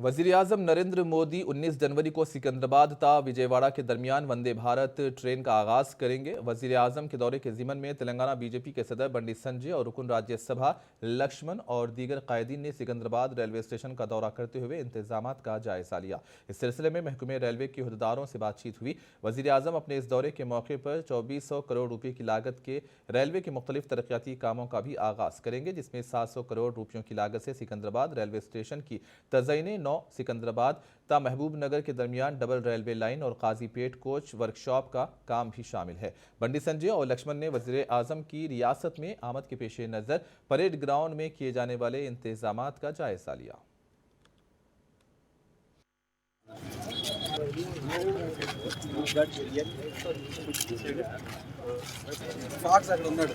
वज़ीर-ए-आज़म नरेंद्र मोदी 19 जनवरी को सिकंदराबाद ता विजयवाड़ा के दरमियान वंदे भारत ट्रेन का आगाज करेंगे। वज़ीर-ए-आज़म के दौरे के ज़िमन में तेलंगाना बीजेपी के सदर बंडी संजय और रुकन राज्यसभा लक्ष्मण और दीगर कायदीन ने सिकंदराबाद रेलवे स्टेशन का दौरा करते हुए इंतजामात का जायजा लिया। इस सिलसिले में महकमे रेलवे के अहदेदारों से बातचीत हुई। वज़ीर-ए-आज़म अपने इस दौरे के मौके पर 2400 करोड़ रुपये की लागत के रेलवे के मुख्तलिफ तरक्याती कामों का भी आगाज करेंगे, जिसमें 700 करोड़ रुपयों की लागत से सिकंदराबाद रेलवे स्टेशन की तज़यीन नौ सिकंदराबाद ता महबूब नगर के दरमियान डबल रेलवे लाइन और काजीपेट कोच वर्कशॉप का काम भी शामिल है। बंडी संजय और लक्ष्मण ने वज़ीर आज़म की रियासत में आमद के पेश नज़र परेड ग्राउंड में किए जाने वाले इंतजामात का जायजा लिया। ఫాక్స్ అక్కడ ఉన్నాడు.